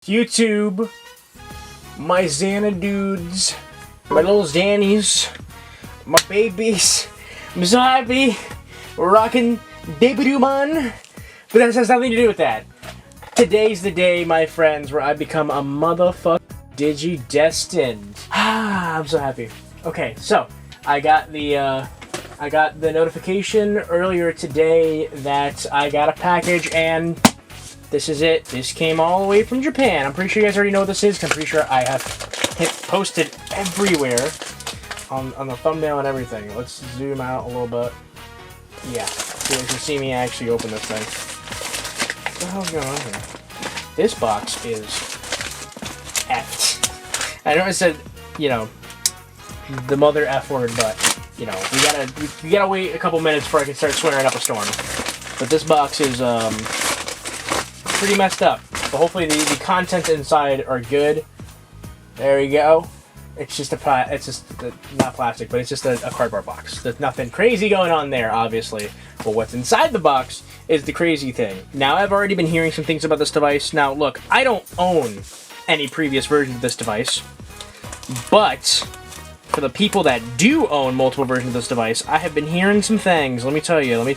YouTube, my Xanadudes, my little Xannies, my babies. I'm so happy we're rocking Digimon, but that has nothing to do with that. Today's the day, my friends, where I become a motherfucking Digi-destined. I'm so happy. Okay, so I got the notification earlier today that I got a package, and this is it. This came all the way from Japan. I'm pretty sure you guys already know what this is. I'm pretty sure I have posted everywhere on the thumbnail and everything. Let's zoom out a little bit. Yeah, so you can see me actually open this thing. What the hell's going on here? This box is effed. I know I said, you know, the mother F word, but you know, we gotta wait a couple minutes before I can start swearing up a storm. But this box is pretty messed up. But hopefully the contents inside are good. There we go. It's just not plastic, but it's just a cardboard box. There's nothing crazy going on there, obviously. But what's inside the box is the crazy thing. Now, I've already been hearing some things about this device. Now, look, I don't own any previous version of this device, but for the people that do own multiple versions of this device, I have been hearing some things. Let me tell you. And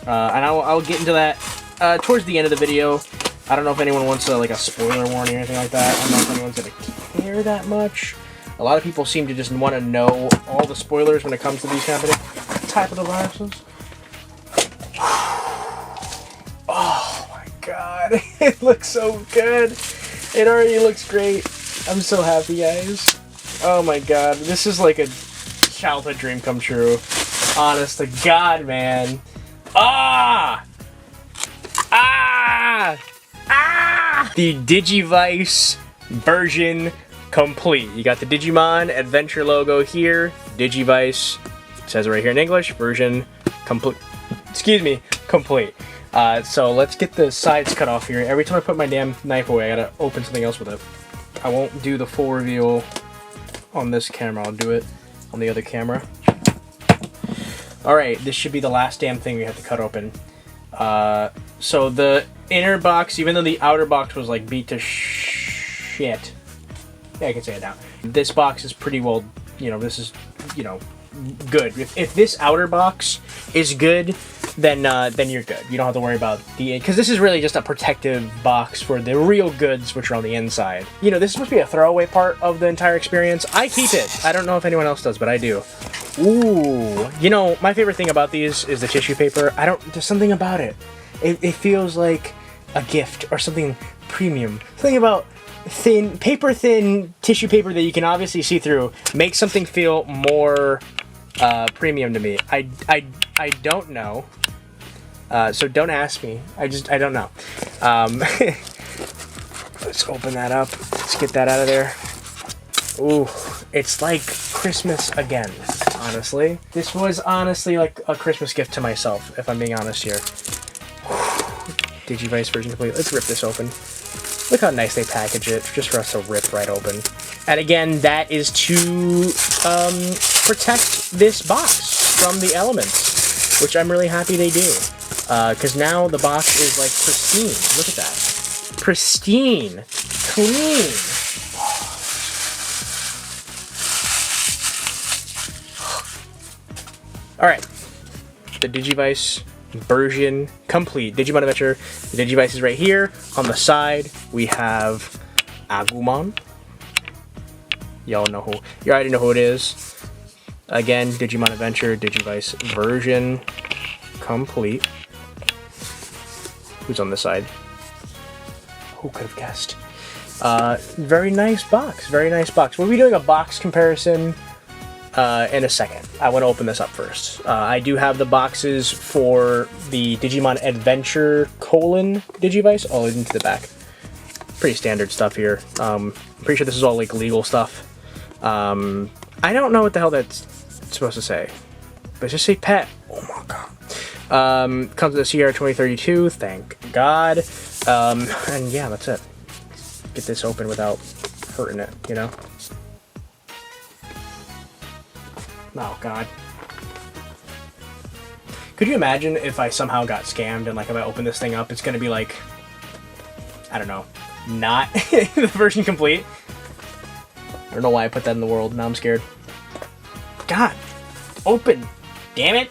I'll get into that towards the end of the video. I don't know if anyone wants like a spoiler warning or anything like that. I don't know if anyone's gonna care that much. A lot of people seem to just want to know all the spoilers when it comes to these kind of type of devices. Oh my god, it looks so good. It already looks great. I'm so happy, guys. Oh my god, this is like a childhood dream come true. Honest to God, man. The Digivice Ver.Complete. You got the Digimon Adventure logo here. Digivice, it says it right here in English, Ver.Complete. Excuse me, complete. So let's get the sides cut off here. Every time I put my damn knife away, I gotta open something else with it. I won't do the full reveal on this camera. I'll do it on the other camera. Alright, this should be the last damn thing we have to cut open. So the inner box, even though the outer box was like beat to shit. Yeah, I can say it now. This box is pretty well, you know, this is, you know, good. If this outer box is good, then you're good. You don't have to worry about because this is really just a protective box for the real goods, which are on the inside. You know, this is supposed to be a throwaway part of the entire experience. I keep it. I don't know if anyone else does, but I do. Ooh, you know, my favorite thing about these is the tissue paper. There's something about it. It feels like a gift or something premium. Something about paper thin tissue paper that you can obviously see through makes something feel more premium to me. I don't know. So don't ask me. I don't know. Let's open that up. Let's get that out of there. Ooh, it's like Christmas again, honestly. This was honestly like a Christmas gift to myself, if I'm being honest here. Digivice Ver.Complete. Let's rip this open. Look how nice they package it, just for us to rip right open. And again, that is to protect this box from the elements, which I'm really happy they do. Because now the box is like pristine. Look at that. Pristine. Clean. Alright. The Digivice Ver.Complete. Digimon Adventure. The Digivice is right here. On the side, we have Agumon. Y'all know who. You already know who it is. Again, Digimon Adventure, Digivice Ver.Complete. Who's on this side? Who could have guessed? Very nice box. Very nice box. We'll be doing a box comparison in a second. I want to open this up first. I do have the boxes for the Digimon Adventure Digivice all into the back. Pretty standard stuff here. I'm pretty sure this is all like legal stuff. I don't know what the hell that's supposed to say. But just say pet. Oh my god. Comes with the CR 2032, thank god. And yeah, that's it. Get this open without hurting it, you know? Oh god. Could you imagine if I somehow got scammed and like if I open this thing up, it's gonna be like, I don't know, not the version complete. I don't know why I put that in the world. Now I'm scared. God, open, damn it.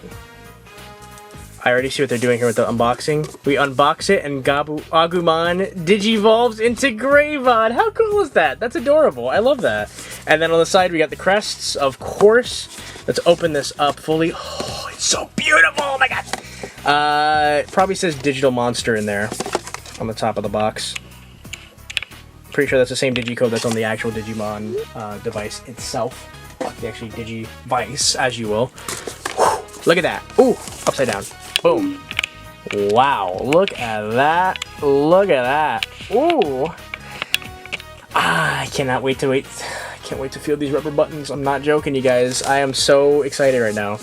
I already see what they're doing here with the unboxing. We unbox it and Agumon digivolves into Greymon. How cool is that? That's adorable. I love that. And then on the side, we got the crests, of course. Let's open this up fully. Oh, it's so beautiful. Oh my God. Probably says Digital Monster in there on the top of the box. Pretty sure that's the same digicode that's on the actual Digimon device itself. The actually Digivice, as you will. Whew, look at that. Ooh, upside down. Boom. Wow, look at that. Look at that. Ooh. I cannot wait to I can't wait to feel these rubber buttons. I'm not joking, you guys. I am so excited right now.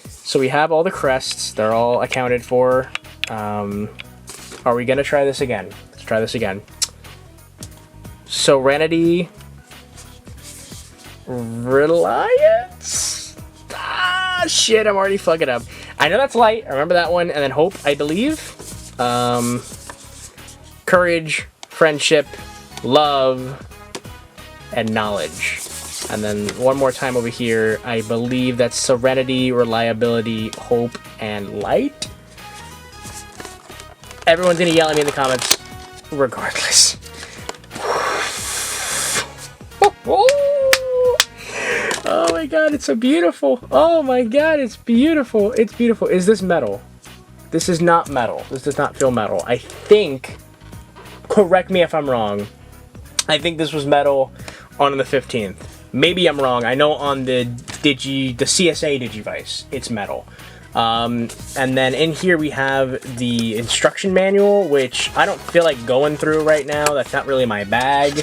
So we have all the crests. They're all accounted for. Are we gonna try this again? Let's try this again. Serenity. Reliance? Ah, shit, I'm already fucking up. I know that's light. I remember that one. And then hope, I believe. Courage, friendship, love, and knowledge. And then one more time over here, I believe that's serenity, reliability, hope, and light. Everyone's gonna yell at me in the comments, regardless. Oh my God, it's so beautiful. Oh my God, it's beautiful. It's beautiful. Is this metal? This is not metal. This does not feel metal. I think, correct me if I'm wrong, I think this was metal on the 15th. Maybe I'm wrong. I know on the CSA Digivice, it's metal. And then in here we have the instruction manual, which I don't feel like going through right now. That's not really my bag.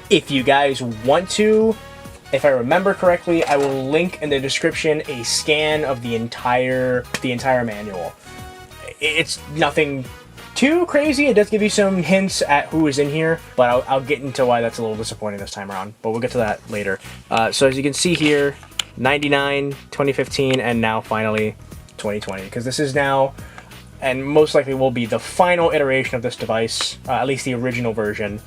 If you guys want to, if I remember correctly, I will link in the description a scan of the entire manual. It's nothing too crazy. It does give you some hints at who is in here, but I'll get into why that's a little disappointing this time around, but we'll get to that later. So as you can see here, 99, 2015, and now finally 2020, because this is now, and most likely will be the final iteration of this device, at least the original version,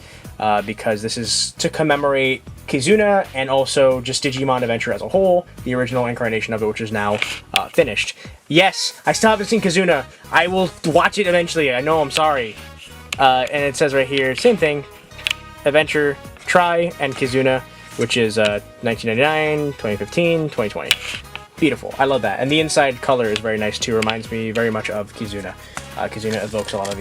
because this is to commemorate Kizuna and also just Digimon Adventure as a whole, the original incarnation of it, which is now finished. Yes, I still haven't seen Kizuna. I will watch it eventually. I know, I'm sorry. And it says right here, same thing, Adventure, Try, and Kizuna, which is 1999, 2015, 2020. Beautiful. I love that. And the inside color is very nice too. Reminds me very much of Kizuna. Kizuna evokes a lot of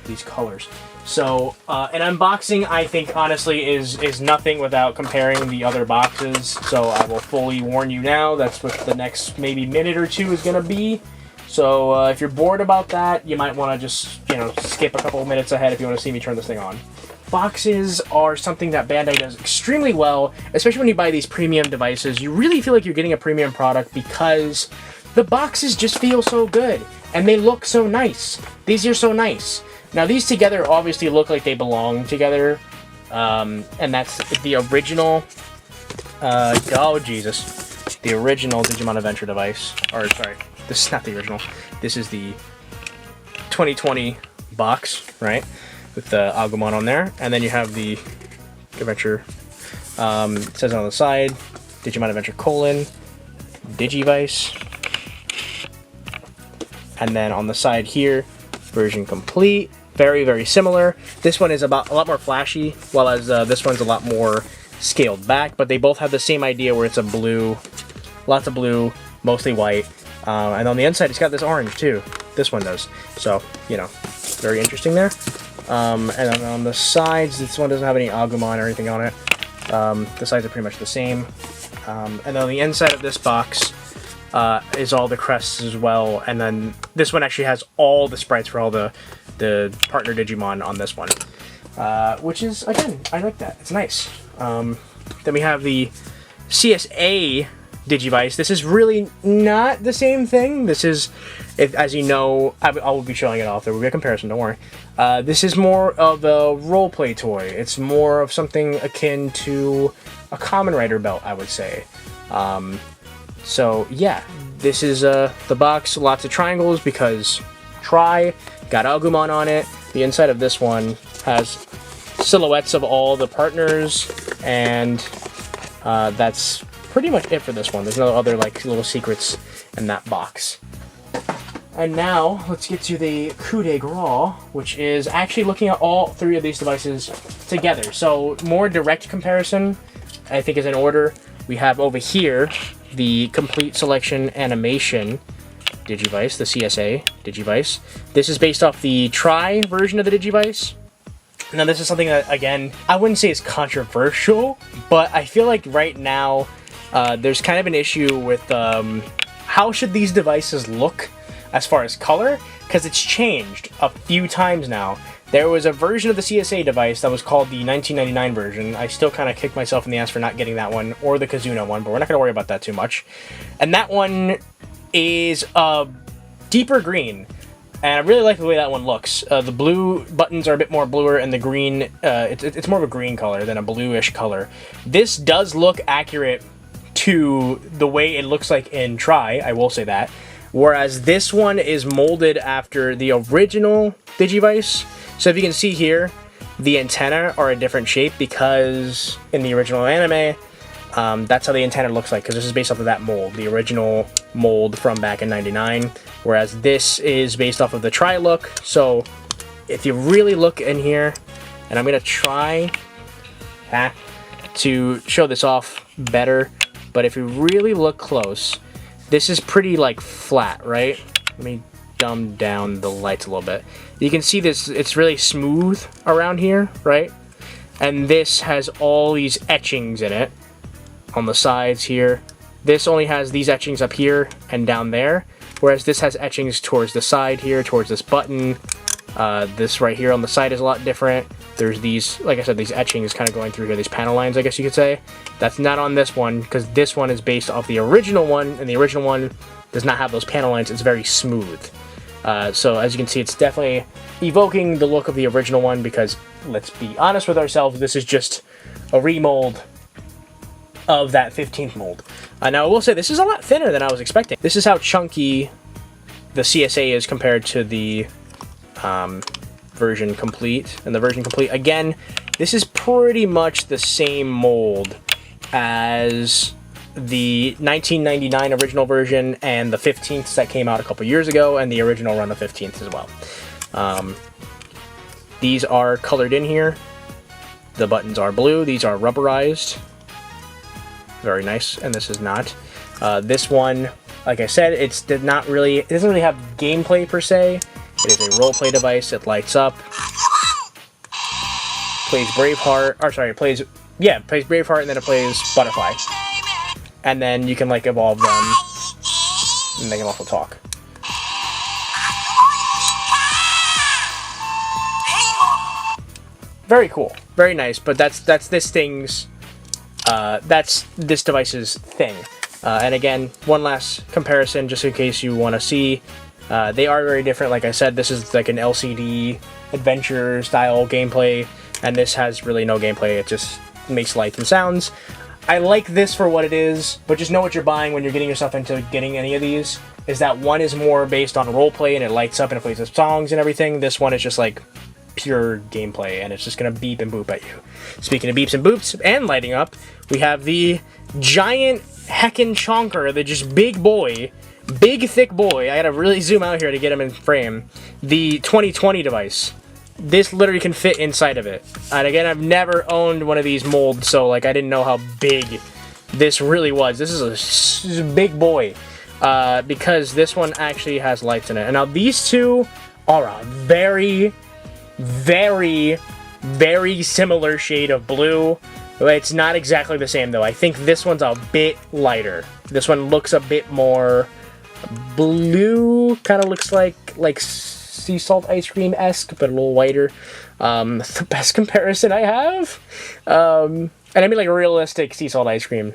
these colors. So an unboxing, I think, honestly, is nothing without comparing the other boxes. So I will fully warn you now. That's what the next maybe minute or two is going to be. So if you're bored about that, you might want to just, skip a couple minutes ahead if you want to see me turn this thing on. Boxes are something that Bandai does extremely well, especially when you buy these premium devices. You really feel like you're getting a premium product because the boxes just feel so good and they look so nice. These are so nice. Now these together obviously look like they belong together, and that's the original, oh Jesus, the original Digimon Adventure device, or sorry, this is not the original, this is the 2020 box, right? With the Agumon on there, and then you have the Adventure, it says on the side, Digimon Adventure : Digivice, and then on the side here, version complete, very, very similar. This one is a lot more flashy, while as this one's a lot more scaled back, but they both have the same idea where it's a blue, lots of blue, mostly white, and on the inside it's got this orange too. This one does, so, very interesting there. And then on the sides, this one doesn't have any Agumon or anything on it. The sides are pretty much the same. And then on the inside of this box is all the crests as well. And then this one actually has all the sprites for all the partner Digimon on this one. Which is, again, I like that. It's nice. Then we have the CSA Digivice. This is really not the same thing. This is, as you know, I will be showing it off. There will be a comparison, don't worry. This is more of a role-play toy. It's more of something akin to a Kamen Rider belt, I would say. So, yeah, this is the box. Lots of triangles because Try got Agumon on it. the inside of this one has silhouettes of all the partners, and that's pretty much it for this one. There's no other like little secrets in that box. And now let's get to the coup de grace, which is actually looking at all three of these devices together. So more direct comparison, I think, is in order. We have over here the Complete Selection Animation Digivice, the CSA Digivice. This is based off the Tri version of the Digivice. Now this is something that, again, I wouldn't say is controversial, but I feel like right now there's kind of an issue with how should these devices look as far as color, because it's changed a few times now. There was a version of the CSA device that was called the 1999 version. I still kind of kick myself in the ass for not getting that one, or the Kazuna one, but we're not going to worry about that too much. And that one is a deeper green, and I really like the way that one looks. The blue buttons are a bit more bluer, and the green, it's more of a green color than a bluish color. This does look accurate to the way it looks like in Tri, I will say that. Whereas this one is molded after the original Digivice. So if you can see here, the antennae are a different shape because in the original anime, that's how the antenna looks like, because this is based off of that mold, the original mold from back in '99. Whereas this is based off of the Tri look. So if you really look in here, and I'm going to try to show this off better, but if you really look close, this is pretty, like, flat, right? Let me dumb down the lights a little bit. You can see this, it's really smooth around here, right? And this has all these etchings in it on the sides here. This only has these etchings up here and down there, whereas this has etchings towards the side here, towards this button. This right here on the side is a lot different. There's these, like I said, these etchings kind of going through here, these panel lines, I guess you could say. That's not on this one, because this one is based off the original one, and the original one does not have those panel lines. It's very smooth. So as you can see, it's definitely evoking the look of the original one, because let's be honest with ourselves, this is just a remold of that 15th mold. Now I will say this is a lot thinner than I was expecting. This is how chunky the CSA is compared to the version complete. And the version complete, again, this is pretty much the same mold as the 1999 original version and the 15th that came out a couple years ago, and the original run of 15th as well. These are colored in here. The buttons are blue. These are rubberized. Very nice. And this is not. This one, like I said, it doesn't really have gameplay per se. It is a role-play device. It lights up. Plays Braveheart. Or sorry, plays Braveheart, and then it plays Butterfly. And then you can, like, evolve them, and they can also talk. Very cool. Very nice. But that's this thing's... that's this device's thing. And again, one last comparison, just in case you want to see. They are very different. Like I said, this is like an LCD adventure style gameplay, and this has really no gameplay. It just makes lights and sounds. I like this for what it is, but just know what you're buying when you're getting yourself into getting any of these, is that one is more based on roleplay and it lights up and it plays the songs and everything. This one is just like pure gameplay, and it's just gonna beep and boop at you. Speaking of beeps and boops and lighting up, we have the giant heckin' chonker, the just big boy, big thick boy. I gotta really zoom out here to get him in frame. The 2020 device. This literally can fit inside of it. And again, I've never owned one of these molds, so like I didn't know how big this really was. This is a big boy, because this one actually has lights in it. And now these two are a very, very, very similar shade of blue. It's not exactly the same though. I think this one's a bit lighter. This one looks a bit more blue. Kind of looks like sea salt ice cream-esque, but a little whiter. The best comparison I have. And I mean like realistic sea salt ice cream.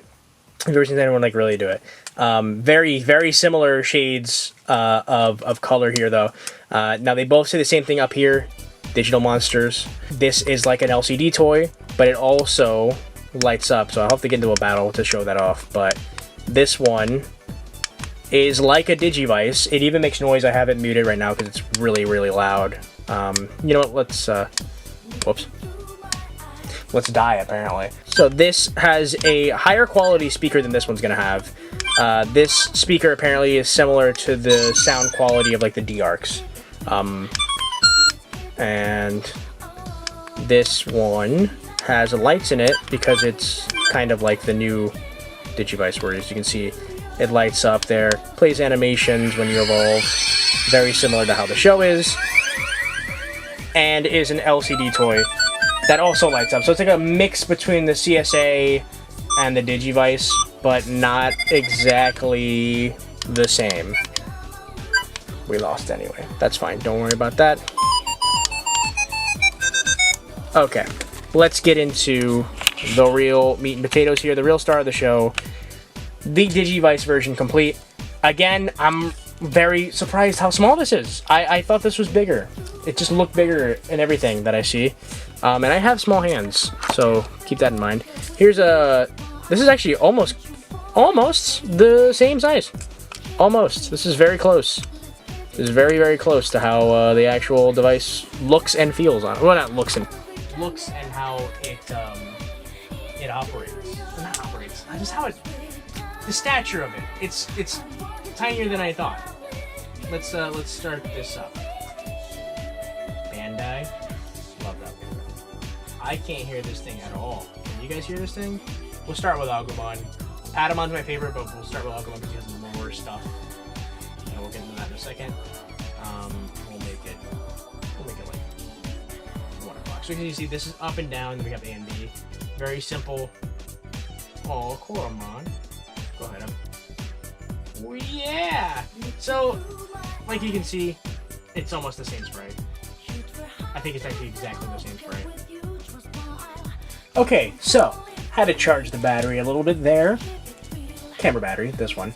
If you've ever seen anyone like really do it. Very, very similar shades of color here though. Now they both say the same thing up here. Digital monsters. This is like an LCD toy, but it also lights up. So I'll have to get into a battle to show that off. But this one is like a Digivice. It even makes noise. I have it muted right now because it's really, really loud. You know what? Let's whoops. Let's die, apparently. So this has a higher quality speaker than this one's gonna have. This speaker apparently is similar to the sound quality of like the D-Arcs. And this one has lights in it because it's kind of like the new Digivice, where as you can see, it lights up there, plays animations when you evolve, very similar to how the show is, and is an LCD toy that also lights up. So it's like a mix between the CSA and the Digivice, but not exactly the same. We lost anyway. That's fine. Don't worry about that. Okay, let's get into the real meat and potatoes here, the real star of the show, the Digivice version complete. Again, I'm very surprised how small this is. I thought this was bigger. It just looked bigger in everything that I see. And I have small hands, so keep that in mind. Here's a... This is actually almost the same size. Almost. This is very close. This is very, very close to how the actual device looks and feels on it. Well, not looks and how it operates. Well, not operates. Just how it... The stature of it. It's tinier than I thought. Let's start this up. Bandai. Love that logo. I can't hear this thing at all. Can you guys hear this thing? We'll start with Agumon. Patamon's my favorite, but we'll start with Agumon because he has more stuff. And we'll get into that in a second. We'll make it like 1 o'clock. So as you see, this is up and down. Then we have A and B. Very simple. Oh, Koromon. Go ahead. Oh, yeah. So, like you can see, it's almost the same sprite. I think it's actually exactly the same sprite. Okay, so had to charge the battery a little bit there. Camera battery, this one.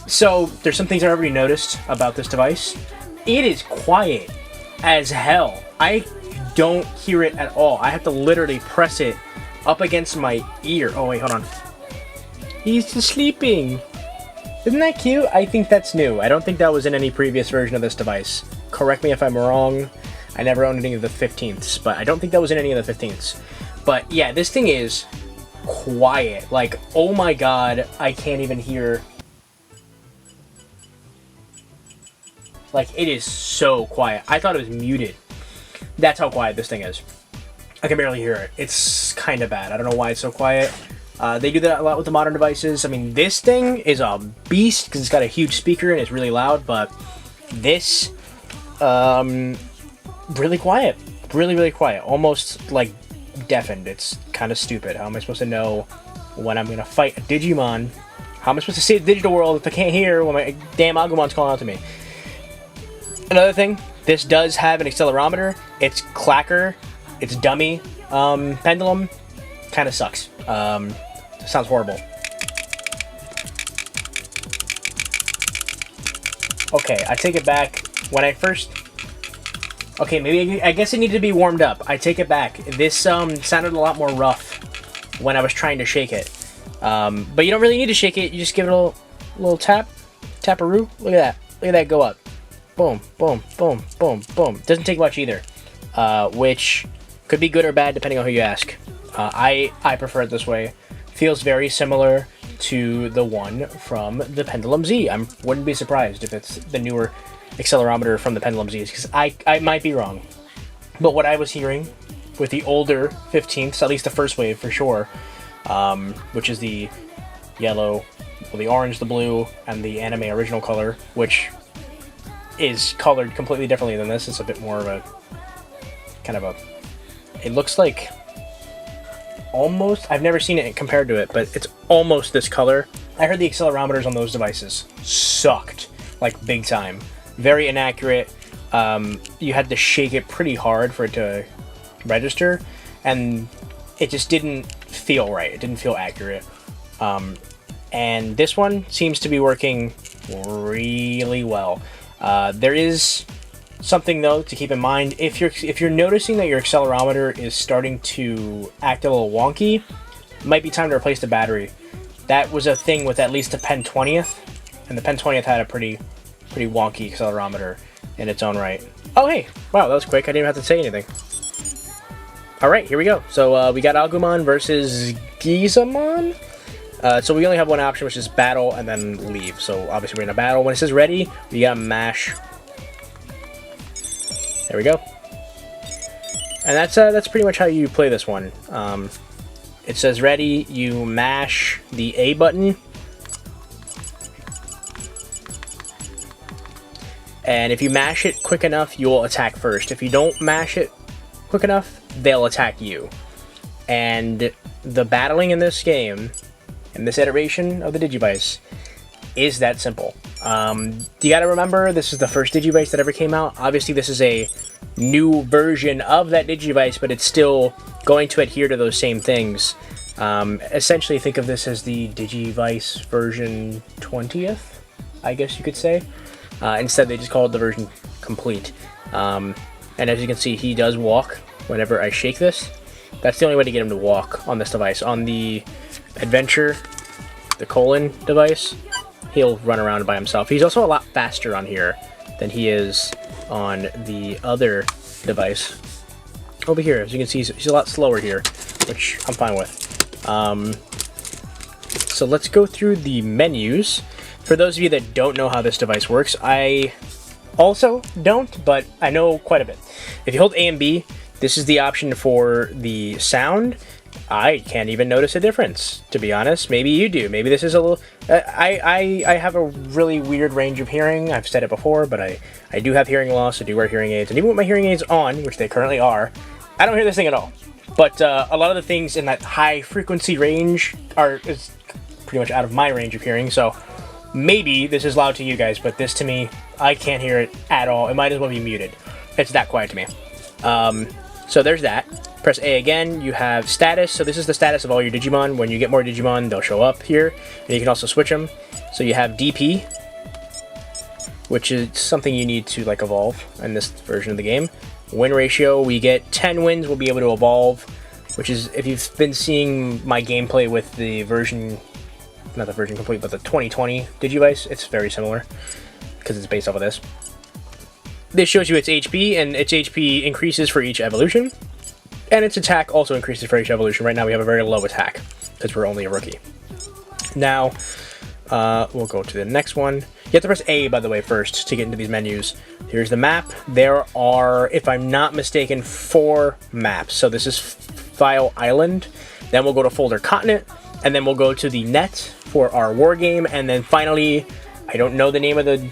So there's some things I already noticed about this device. It is quiet as hell. I don't hear it at all. I have to literally press it up against my ear. Oh wait, hold on. He's just sleeping. Isn't that cute? I think that's new. I don't think that was in any previous version of this device. Correct me if I'm wrong. I never owned any of the 15ths, but I don't think that was in any of the 15ths. But yeah, this thing is quiet. Like, oh my god, I can't even hear. Like, it is so quiet. I thought it was muted. That's how quiet this thing is. I can barely hear it. It's kind of bad. I don't know why it's so quiet. They do that a lot with the modern devices. I mean, this thing is a beast because it's got a huge speaker and it's really loud, but this, really quiet. Really, really quiet. Almost, like, deafened. It's kind of stupid. How am I supposed to know when I'm going to fight a Digimon? How am I supposed to see the digital world if I can't hear when my damn Agumon's calling out to me? Another thing, this does have an accelerometer. It's clacker. It's dummy. Pendulum kind of sucks. Sounds horrible. Okay, I take it back. When I first... Okay, maybe I guess it needed to be warmed up. I take it back. This sounded a lot more rough when I was trying to shake it. But you don't really need to shake it. You just give it a little tap. Tap-a-roo. Look at that. Look at that go up. Boom, boom, boom, boom, boom. Doesn't take much either. Which could be good or bad depending on who you ask. I prefer it this way. Feels very similar to the one from the Pendulum Z. I wouldn't be surprised if it's the newer accelerometer from the Pendulum Z's, because I might be wrong. But what I was hearing with the older 15ths, at least the first wave for sure, which is the yellow, well, the orange, the blue, and the anime original color, which is colored completely differently than this. It's a bit more of a kind of a... It looks like almost... I've never seen it compared to it, but it's almost this color. I heard the accelerometers on those devices sucked, like big time. Very inaccurate. You had to shake it pretty hard for it to register, and it just didn't feel right. It didn't feel accurate. And this one seems to be working really well. There is something though to keep in mind. If you're noticing that your accelerometer is starting to act a little wonky, it might be time to replace the battery. That was a thing with at least the Pen 20th, and the Pen 20th had a pretty wonky accelerometer. in its own right. Oh, hey! Wow, that was quick. I didn't even have to say anything. Alright, here we go. So, we got Agumon versus Gizamon. So we only have one option, which is battle and then leave. So, obviously, we're in a battle. When it says ready, we gotta mash. There we go. And that's pretty much how you play this one. It says ready, you mash the A button. And if you mash it quick enough, you'll attack first. If you don't mash it quick enough, they'll attack you. And the battling in this game, in this iteration of the Digivice, is that simple. You gotta remember, this is the first Digivice that ever came out. Obviously, this is a new version of that Digivice, but it's still going to adhere to those same things. Essentially, think of this as the Digivice version 20th, I guess you could say. Instead, they just call it the version complete. And as you can see, he does walk whenever I shake this. That's the only way to get him to walk on this device. On the Adventure, the colon device, he'll run around by himself. He's also a lot faster on here than he is on the other device. Over here, as you can see, he's a lot slower here, which I'm fine with. So let's go through the menus. For those of you that don't know how this device works, I also don't, but I know quite a bit. If you hold A and B, this is the option for the sound. I can't even notice a difference, to be honest. Maybe you do. Maybe this is a little... I have a really weird range of hearing. I've said it before, but I do have hearing loss. I do wear hearing aids. And even with my hearing aids on, which they currently are, I don't hear this thing at all. But a lot of the things in that high frequency range is pretty much out of my range of hearing, so maybe this is loud to you guys, but this to me, I can't hear it at all. It might as well be muted. It's that quiet to me. So there's that. Press A again, you have status. So this is the status of all your Digimon. When you get more Digimon, they'll show up here. And you can also switch them. So you have DP, which is something you need to like evolve in this version of the game. Win ratio, we get 10 wins, we'll be able to evolve, which is, if you've been seeing my gameplay with the version, not the version complete, but the 2020 Digivice, it's very similar, because it's based off of this. This shows you its HP, and its HP increases for each evolution, and its attack also increases for each evolution. Right now we have a very low attack, because we're only a rookie. Now, we'll go to the next one. You have to press A, by the way, first to get into these menus. Here's the map. There are, if I'm not mistaken, 4 maps. So this is File Island. Then we'll go to Folder Continent. And then we'll go to the net for our war game. And then finally, I don't know the name of the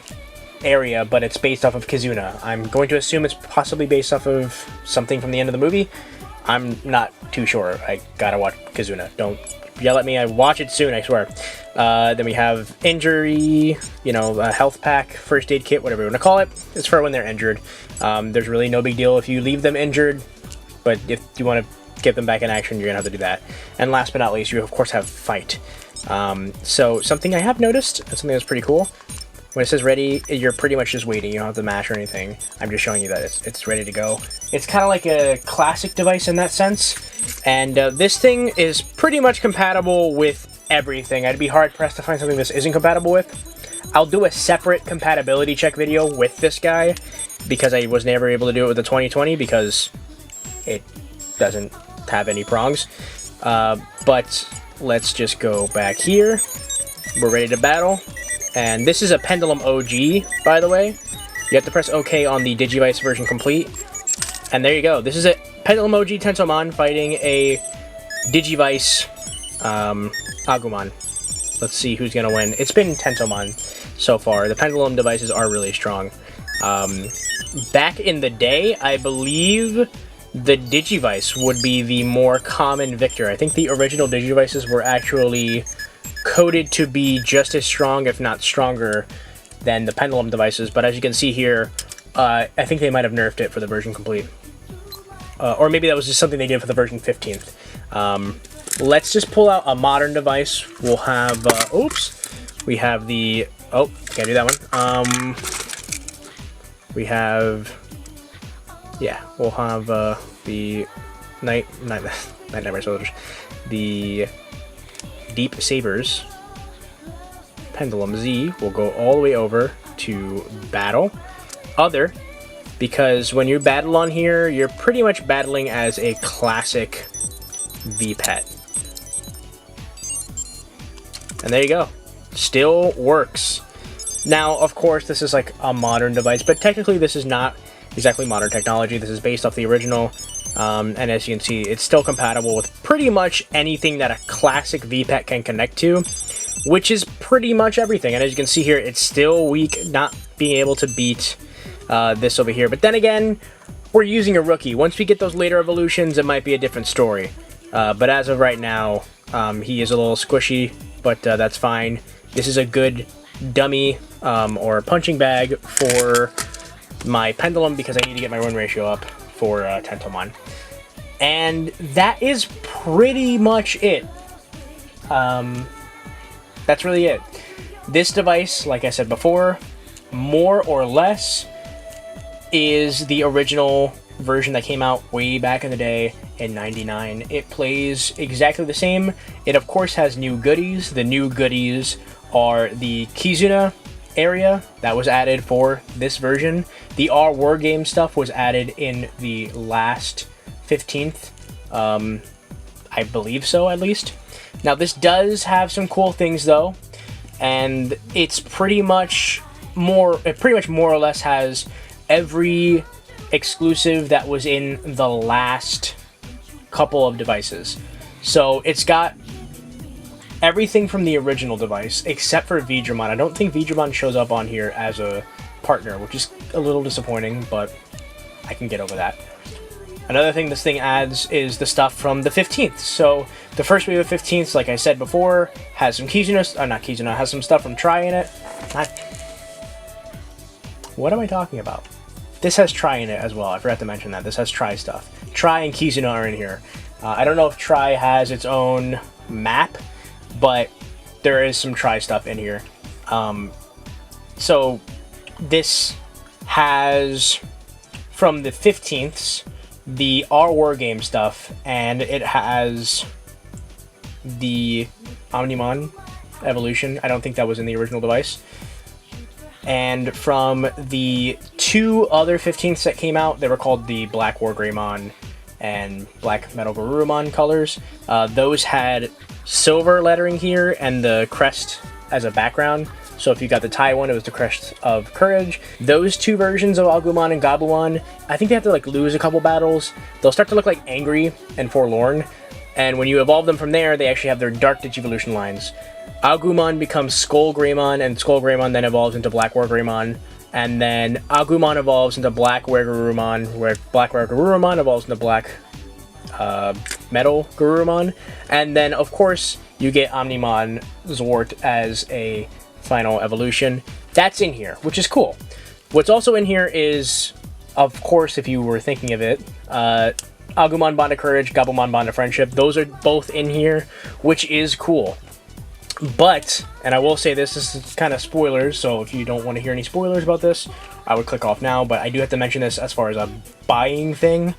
area, but it's based off of Kizuna. I'm going to assume it's possibly based off of something from the end of the movie. I'm not too sure. I gotta watch Kizuna. Don't yell at me. I watch it soon, I swear. Then we have injury, health pack, first aid kit, whatever you want to call it. It's for when they're injured. There's really no big deal if you leave them injured, but if you want to get them back in action, you're going to have to do that. And last but not least, you of course have fight. So something I have noticed, and something that's pretty cool, when it says ready, you're pretty much just waiting. You don't have to mash or anything. I'm just showing you that it's ready to go. It's kind of like a classic device in that sense. And this thing is pretty much compatible with everything. I'd be hard-pressed to find something this isn't compatible with. I'll do a separate compatibility check video with this guy, because I was never able to do it with the 2020 because it doesn't have any prongs. But let's just go back here. We're ready to battle. And this is a Pendulum OG, by the way. You have to press OK on the Digivice version complete. And there you go. This is a Pendulum OG Tensomon fighting a Digivice Agumon. Let's see who's going to win. It's been Tensomon so far. The Pendulum devices are really strong. Back in the day, I believe the Digivice would be the more common victor. I think the original Digivices were actually coded to be just as strong, if not stronger, than the Pendulum devices. But as you can see here, I think they might have nerfed it for the version complete. Or maybe that was just something they did for the version 15th. Let's just pull out a modern device. We'll have, we have the, can't do that one. We have, we'll have the Nightmare Soldiers, the Deep Sabers, Pendulum Z. We'll go all the way over to Battle. other, because when you battle on here, you're pretty much battling as a classic V-Pet. And there you go. Still works. Now, of course, this is like a modern device, but technically this is not exactly modern technology. This is based off the original, and as you can see, it's still compatible with pretty much anything that a classic V-Pet can connect to, which is pretty much everything. And as you can see here, it's still weak, not being able to beat this over here. But then again, we're using a rookie. Once we get those later evolutions, it might be a different story. But as of right now, he is a little squishy, but that's fine. This is a good dummy or punching bag for my Pendulum, because I need to get my run ratio up for Tentomon. And that is pretty much it. That's really it. This device, like I said before, more or less is the original version that came out way back in the day in '99. It plays exactly the same. It of course has new goodies. The new goodies are the Kizuna area that was added for this version. The R War Game stuff was added in the last 15th. I believe so, at least. Now this does have some cool things though, and it's pretty much more or less has every exclusive that was in the last couple of devices. So it's got everything from the original device except for Digimon. I don't think Digimon shows up on here as a partner, which is a little disappointing, but I can get over that. Another thing this thing adds is the stuff from the 15th. So the first wave of 15th, like I said before, has some Kizuna, has some stuff from Tri in it. What am I talking about? This has Tri in it as well. I forgot to mention that. This has Tri stuff. Tri and Kizuna are in here. I don't know if Tri has its own map, but there is some Tri stuff in here. So this has, from the 15th, the R War Game stuff, and it has the Omnimon evolution. I don't think that was in the original device. And from the two other 15ths that came out, they were called the Black War Greymon and Black Metal Garurumon colors. Those had silver lettering here and the crest as a background. So if you got the Thai one, it was the Crest of Courage. Those two versions of Agumon and Gabumon, I think they have to like lose a couple battles. They'll start to look like angry and forlorn. And when you evolve them from there, they actually have their Dark Digivolution lines. Agumon becomes Skull Greymon, and Skull Greymon then evolves into Black War Greymon. And then Agumon evolves into Black War Garurumon, where Black War Garurumon evolves into Black Metal Garurumon. And then, of course, you get Omnimon Zwart as a final evolution. That's in here, which is cool. What's also in here is, of course, if you were thinking of it, Agumon Bond of Courage, Gabumon Bond of Friendship. Those are both in here, which is cool. But, and I will say this is kind of spoilers, so if you don't want to hear any spoilers about this, I would click off now, but I do have to mention this as far as a buying thing.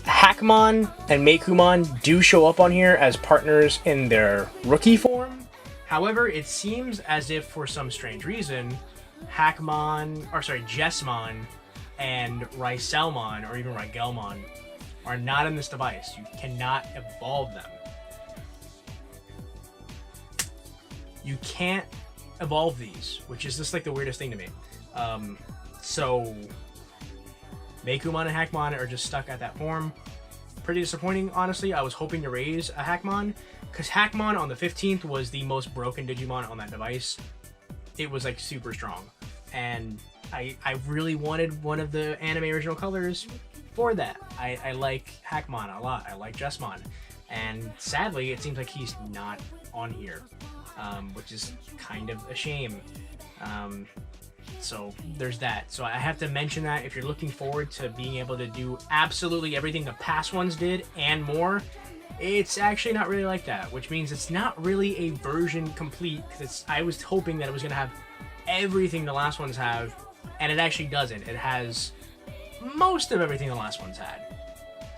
Hackmon and Meikumon do show up on here as partners in their rookie form. However, it seems as if, for some strange reason, Jessmon and Ryselmon, or even Rygelmon, are not in this device. You cannot evolve them. You can't evolve these, which is just like the weirdest thing to me. So, Meikumon and Hackmon are just stuck at that form. Pretty disappointing, honestly. I was hoping to raise a Hackmon, because Hackmon on the 15th was the most broken Digimon on that device. It was like super strong, and I really wanted one of the anime original colors for that. I like Hackmon a lot. I like Jessmon, and sadly it seems like he's not on here, which is kind of a shame. So there's that. So I have to mention that if you're looking forward to being able to do absolutely everything the past ones did and more, it's actually not really like that, which means it's not really a version complete, because I was hoping that it was going to have everything the last ones have, and it actually doesn't. It has most of everything the last ones had.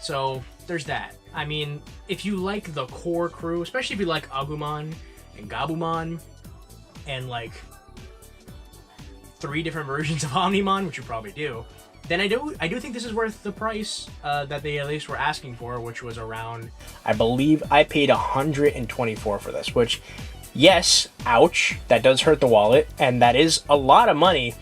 So there's that. I mean, if you like the core crew, especially if you like Agumon and Gabumon and like 3 different versions of Omnimon, which you probably do, then I do think this is worth the price that they at least were asking for, which was around, I believe I paid $124 for this, which, yes, ouch, that does hurt the wallet, and that is a lot of money,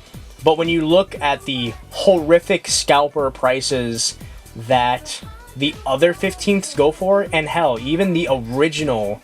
but when you look at the horrific scalper prices that the other 15ths go for, and hell, even the original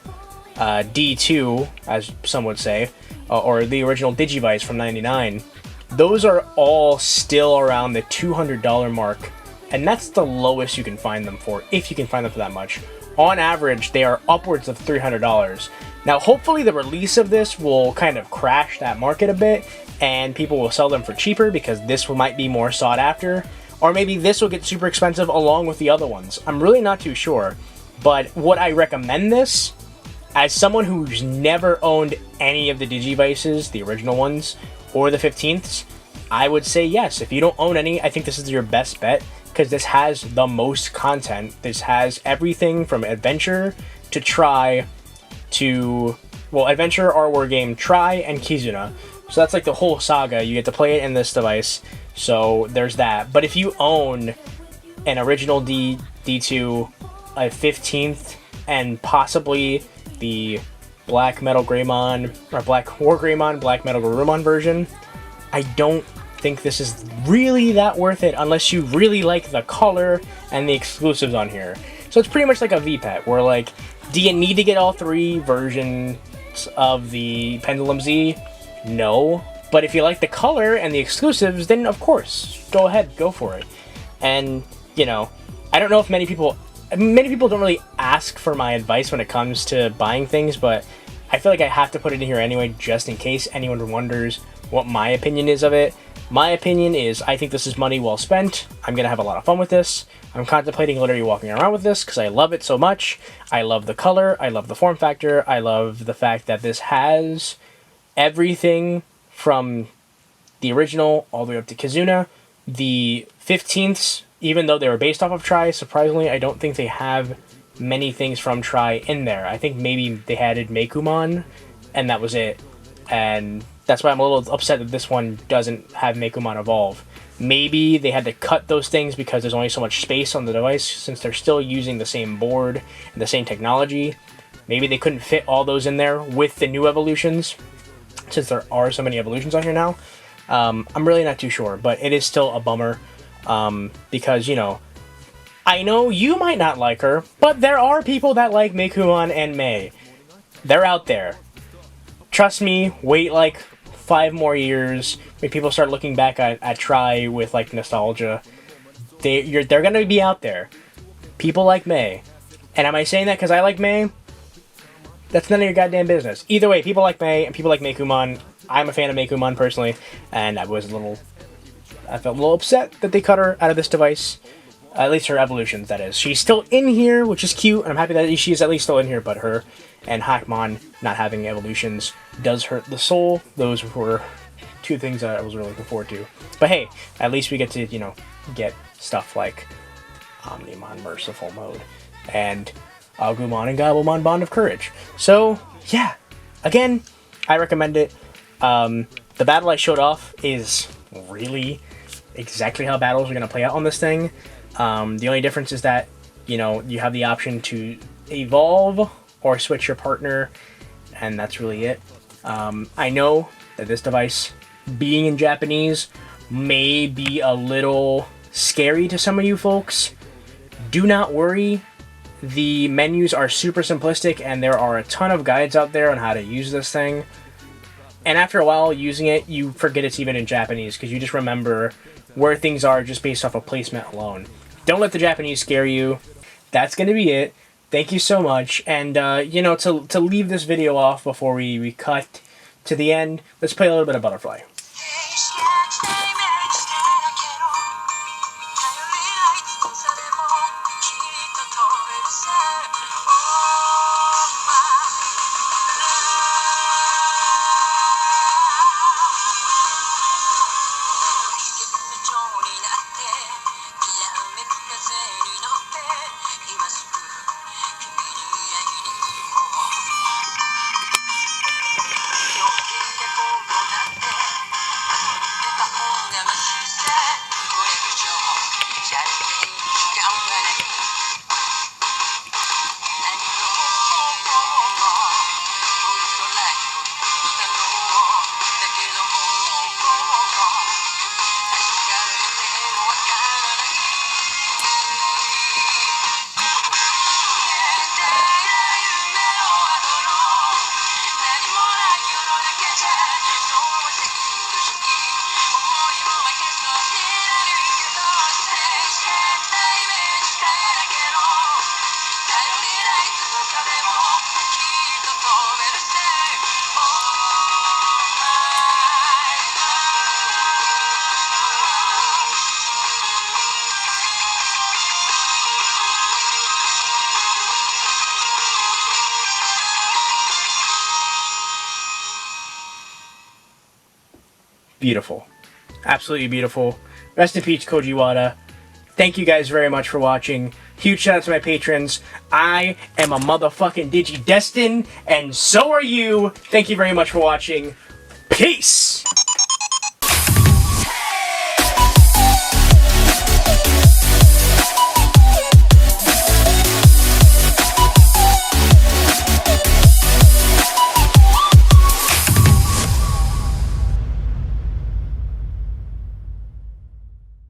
D2, as some would say, or the original Digivice from '99, those are all still around the $200 mark, and that's the lowest you can find them for, if you can find them for that much. On average, they are upwards of $300. Now, hopefully the release of this will kind of crash that market a bit, and people will sell them for cheaper because this might be more sought after, or maybe this will get super expensive along with the other ones. I'm really not too sure, but would I recommend this? As someone who's never owned any of the Digivices, the original ones, or the 15ths, I would say yes. If you don't own any, I think this is your best bet, because this has the most content. This has everything from adventure to try to, well, adventure, our war game, try, and Kizuna. So that's like the whole saga. You get to play it in this device, so there's that. But if you own an original D2, a 15th, and possibly the Black Metal Greymon, or Black War Greymon, Black Metal Garurumon version, I don't think this is really that worth it unless you really like the color and the exclusives on here. So it's pretty much like a VPET, where like, do you need to get all 3 versions of the Pendulum Z? No. But if you like the color and the exclusives, then of course, go ahead, go for it. And, you know, I don't know if many people don't really ask for my advice when it comes to buying things, but I feel like I have to put it in here anyway, just in case anyone wonders what my opinion is of it. My opinion is, I think this is money well spent. I'm going to have a lot of fun with this. I'm contemplating literally walking around with this because I love it so much. I love the color. I love the form factor. I love the fact that this has everything from the original all the way up to Kizuna. The 15ths, even though they were based off of Tri, surprisingly, I don't think they have many things from Tri in there. I think maybe they added Meikumon, and that was it. And that's why I'm a little upset that this one doesn't have Meikumon Evolve. Maybe they had to cut those things because there's only so much space on the device, since they're still using the same board and the same technology. Maybe they couldn't fit all those in there with the new evolutions, since there are so many evolutions on here now. I'm really not too sure, but it is still a bummer. Because, you know, I know you might not like her, but there are people that like Meikumon and Mei. They're out there. Trust me, wait like 5 more years when people start looking back at Tri with like nostalgia. They're gonna be out there. People like Mei. And am I saying that because I like Mei? That's none of your goddamn business. Either way, people like Mei and people like Meikumon. I'm a fan of Meikumon personally, and I felt a little upset that they cut her out of this device. At least her evolutions, that is. She's still in here, which is cute, and I'm happy that she is at least still in here, but her and Hackmon not having evolutions does hurt the soul. Those were 2 things that I was really looking forward to. But hey, at least we get to, you know, get stuff like Omnimon Merciful Mode and Agumon and Gobblemon Bond of Courage. So, yeah. Again, I recommend it. The battle I showed off is really exactly how battles are going to play out on this thing. The only difference is that, you know, you have the option to evolve or switch your partner, and that's really it. I know that this device, being in Japanese, may be a little scary to some of you folks. Do not worry. The menus are super simplistic, and there are a ton of guides out there on how to use this thing. And after a while using it, you forget it's even in Japanese, because you just remember where things are just based off of placement alone. Don't let the Japanese scare you. That's going to be it. Thank you so much. And, you know, to leave this video off before we cut to the end, let's play a little bit of Butterfly. beautiful. Absolutely beautiful. Rest in peace, Koji Wada. Thank you guys very much for watching. Huge shout out to my patrons. I am a motherfucking Digi-Destin, and so are you. Thank you very much for watching. Peace!